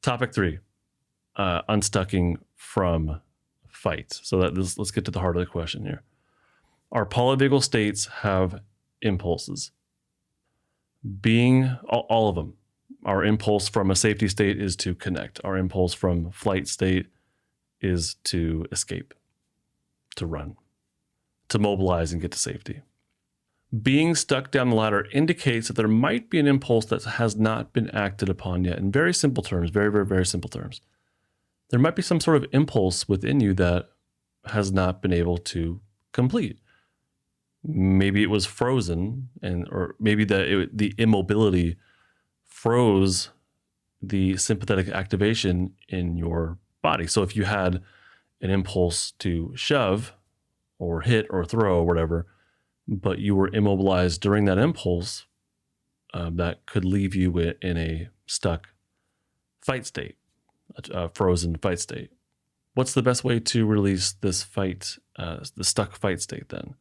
Topic 3, unstucking from fights. So let's get to the heart of the question here. Our polyvagal states have impulses. All of them. Our impulse from a safety state is to connect. Our impulse from flight state is to escape, to run, to mobilize and get to safety. Being stuck down the ladder indicates that there might be an impulse that has not been acted upon yet. In very simple terms, very, very, very simple terms. There might be some sort of impulse within you that has not been able to complete. Maybe it was frozen, or maybe the immobility froze the sympathetic activation in your body. So if you had an impulse to shove or hit or throw or whatever, but you were immobilized during that impulse, that could leave you in a stuck fight state, a frozen fight state. What's the best way to release this fight, the stuck fight state then?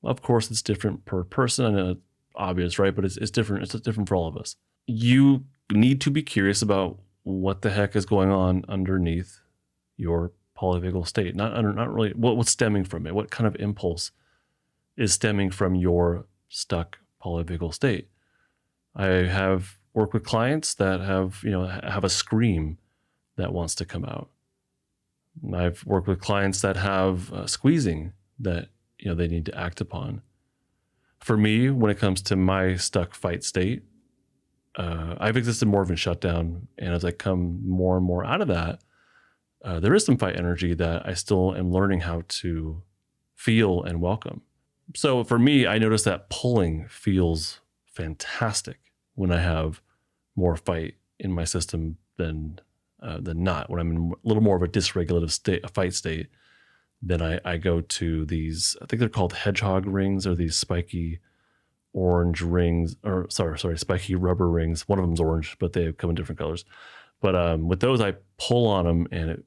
Of course, it's different per person. I know it's obvious, right? But it's different. It's different for all of us. You need to be curious about what the heck is going on underneath your polyvagal state. Not really what's stemming from it. What kind of impulse is stemming from your stuck polyvagal state? I have worked with clients that have a scream that wants to come out. I've worked with clients that have squeezing that they need to act upon. For me, when it comes to my stuck fight state, I've existed more of a shutdown, and as I come more and more out of that, there is some fight energy that I still am learning how to feel and welcome. So for me, I notice that pulling feels fantastic when I have more fight in my system than not. When I'm in a little more of a dysregulative state, a fight state, then I go to these, I think they're called hedgehog rings, or these spiky orange rings, or sorry, spiky rubber rings. One of them's orange, but they come in different colors. But with those, I pull on them, and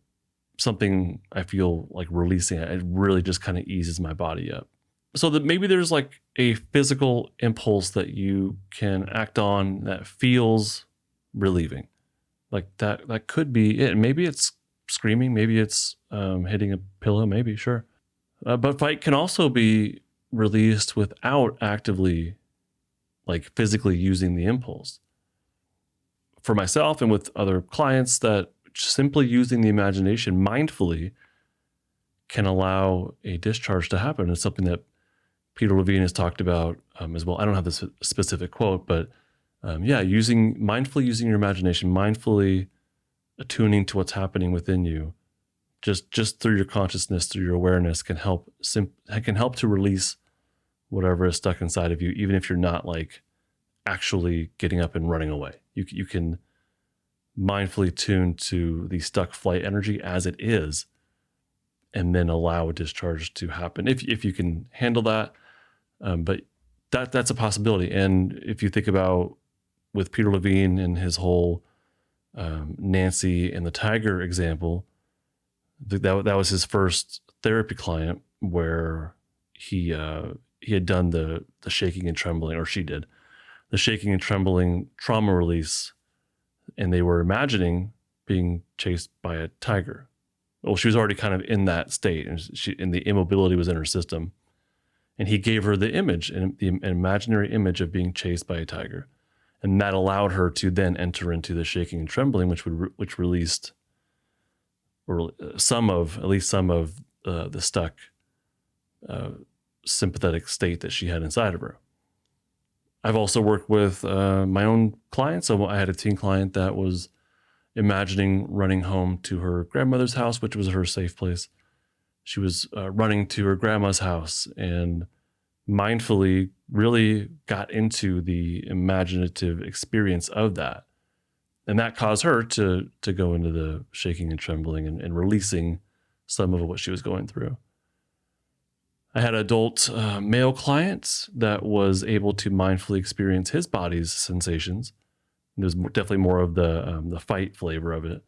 something I feel like releasing. It really just kind of eases my body up. So that maybe there's like a physical impulse that you can act on that feels relieving. Like that could be it. Maybe it's screaming, maybe it's hitting a pillow, maybe, sure. But fight can also be released without actively, like physically using the impulse. For myself and with other clients, that simply using the imagination mindfully can allow a discharge to happen. It's something that Peter Levine has talked about as well. I don't have this specific quote, but mindfully using your imagination, mindfully attuning to what's happening within you, just through your consciousness, through your awareness, can help to release whatever is stuck inside of you, even if you're not like actually getting up and running away. You can mindfully tune to the stuck flight energy as it is, and then allow a discharge to happen if you can handle that. But that's a possibility. And if you think about with Peter Levine and his whole Nancy and the tiger example, that was his first therapy client where he had done the shaking and trembling, or she did the shaking and trembling trauma release, and they were imagining being chased by a tiger. Well, she was already kind of in that state, and the immobility was in her system. And he gave her the image, an imaginary image of being chased by a tiger. And that allowed her to then enter into the shaking and trembling, which released at least some of the stuck sympathetic state that she had inside of her. I've also worked with my own clients. So I had a teen client that was imagining running home to her grandmother's house, which was her safe place. She was running to her grandma's house and mindfully really got into the imaginative experience of that. And that caused her to go into the shaking and trembling and releasing some of what she was going through. I had an adult male client that was able to mindfully experience his body's sensations. There's definitely more of the fight flavor of it.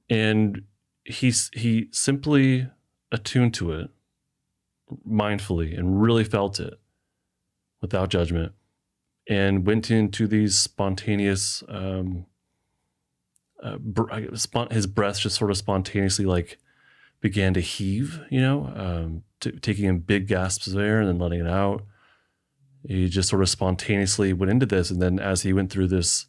And he simply attuned to it mindfully and really felt it without judgment, and went into these spontaneous, his breath just sort of spontaneously like began to heave, taking in big gasps of air and then letting it out. He just sort of spontaneously went into this. And then as he went through this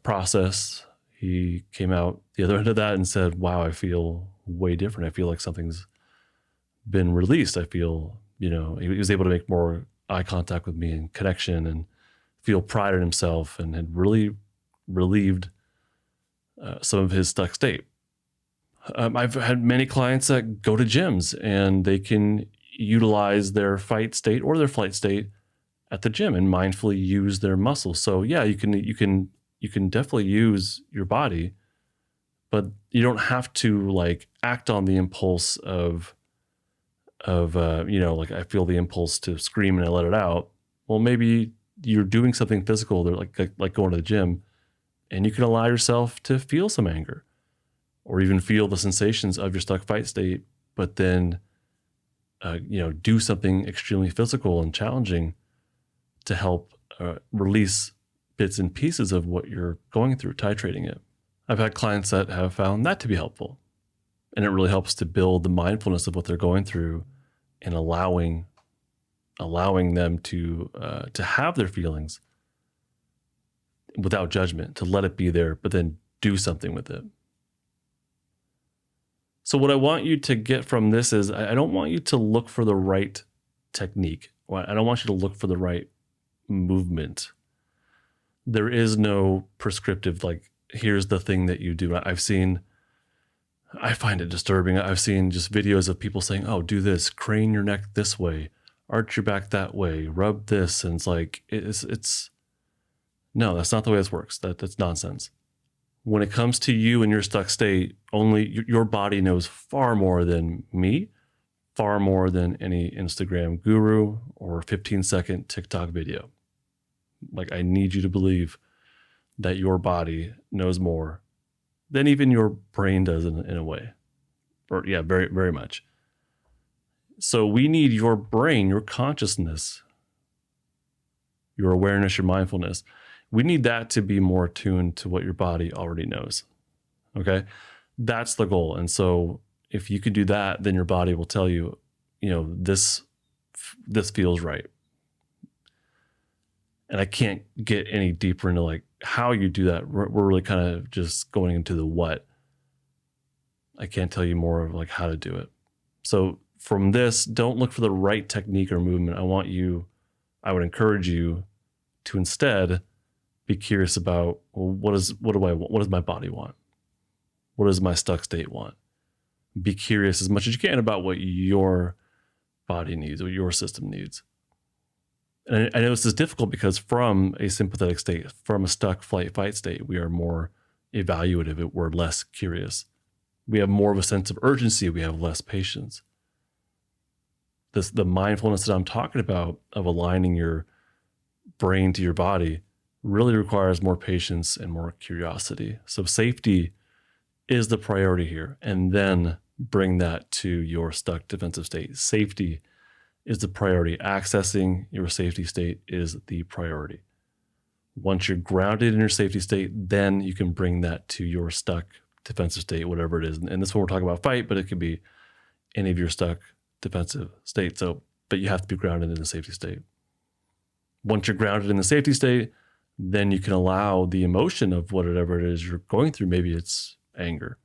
process, he came out the other end of that and said, wow, I feel way different. I feel like something's been released. I feel, he was able to make more eye contact with me and connection and feel pride in himself, and had really relieved some of his stuck state. I've had many clients that go to gyms and they can utilize their fight state or their flight state at the gym and mindfully use their muscles. So yeah, you can definitely use your body, but you don't have to like act on the impulse of like I feel the impulse to scream and I let it out. Well, maybe you're doing something physical, like going to the gym, and you can allow yourself to feel some anger or even feel the sensations of your stuck fight state, but then do something extremely physical and challenging to help release bits and pieces of what you're going through, titrating it. I've had clients that have found that to be helpful, and it really helps to build the mindfulness of what they're going through and allowing them to have their feelings without judgment, to let it be there, but then do something with it. So what I want you to get from this is I don't want you to look for the right technique. I don't want you to look for the right movement. There is no prescriptive, like, here's the thing that you do. I find it disturbing. I've seen just videos of people saying, oh, do this, crane your neck this way, arch your back that way, rub this. And it's like, no, that's not the way this works. That's nonsense. When it comes to you and your stuck state, only your body knows far more than me, far more than any Instagram guru or 15-second TikTok video. Like, I need you to believe that your body knows more than even your brain does in a way. Or yeah, very, very much. So we need your brain, your consciousness, your awareness, your mindfulness. We need that to be more attuned to what your body already knows. Okay? That's the goal. And so if you could do that, then your body will tell you, this feels right. And I can't get any deeper into like how you do that. We're really kind of just going into the what. I can't tell you more of like how to do it. So from this, don't look for the right technique or movement. I would encourage you to instead be curious about, well, what do I want? What does my body want? What does my stuck state want? Be curious as much as you can about what your body needs, what your system needs. And I know this is difficult because from a sympathetic state, from a stuck flight state, we are more evaluative. We're less curious. We have more of a sense of urgency. We have less patience. The mindfulness that I'm talking about of aligning your brain to your body really requires more patience and more curiosity. So safety is the priority here, and then bring that to your stuck defensive state. Safety is the priority. Accessing your safety state is the priority. Once you're grounded in your safety state, then you can bring that to your stuck defensive state, whatever it is. And this is what we're talking about fight, but it could be any of your stuck defensive states. But you have to be grounded in the safety state. Once you're grounded in the safety state, then you can allow the emotion of whatever it is you're going through. Maybe it's anger.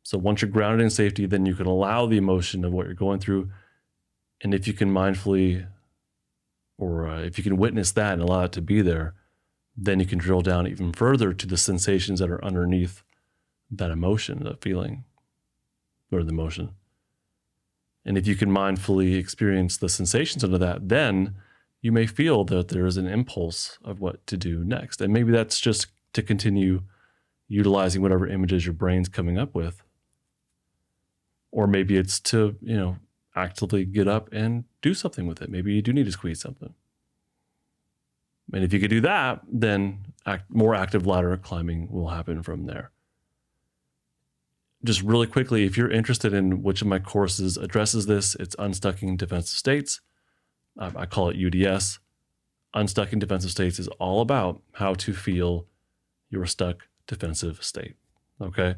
So once you're grounded in safety, then you can allow the emotion of what you're going through. And if you can mindfully, or if you can witness that and allow it to be there, then you can drill down even further to the sensations that are underneath that emotion, that feeling, or the emotion. And if you can mindfully experience the sensations under that, then you may feel that there is an impulse of what to do next. And maybe that's just to continue utilizing whatever images your brain's coming up with. Or maybe it's to, actively get up and do something with it. Maybe you do need to squeeze something. And if you could do that, then more active ladder climbing will happen from there. Just really quickly, if you're interested in which of my courses addresses this, it's Unstucking Defensive States. I call it UDS. Unstucking Defensive States is all about how to feel your stuck defensive state. Okay.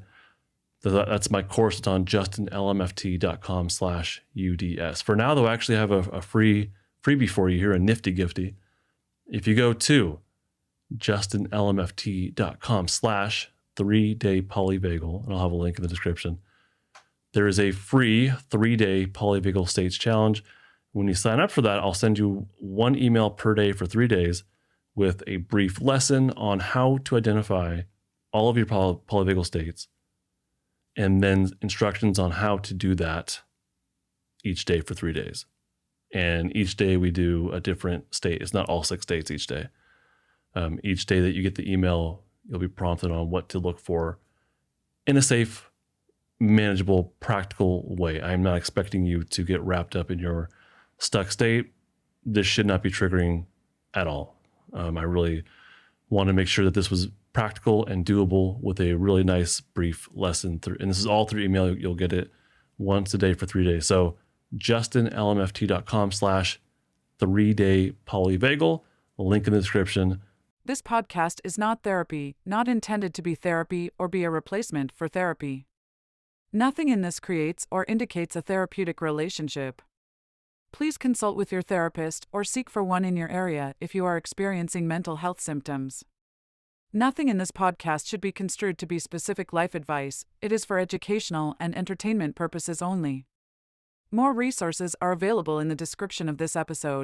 That's my course. It's on justinlmft.com/UDS. For now, though, I actually have a freebie for you here, a nifty gifty. If you go to justinlmft.com/3-day polyvagal, and I'll have a link in the description, there is a free 3-day polyvagal states challenge. When you sign up for that, I'll send you 1 email per day for 3 days with a brief lesson on how to identify all of your polyvagal states, and then instructions on how to do that each day for 3 days. And each day we do a different state. It's not all 6 states each day. Each day that you get the email, you'll be prompted on what to look for in a safe, manageable, practical way. I'm not expecting you to get wrapped up in your stuck state. This should not be triggering at all. I really want to make sure that this was practical and doable with a really nice brief lesson through. And this is all through email. You'll get it once a day for 3 days. So justinlmft.com/3-day polyvagal, link in the description. This podcast is not therapy, not intended to be therapy or be a replacement for therapy. Nothing in this creates or indicates a therapeutic relationship. Please consult with your therapist or seek for one in your area if you are experiencing mental health symptoms. Nothing in this podcast should be construed to be specific life advice. It is for educational and entertainment purposes only. More resources are available in the description of this episode,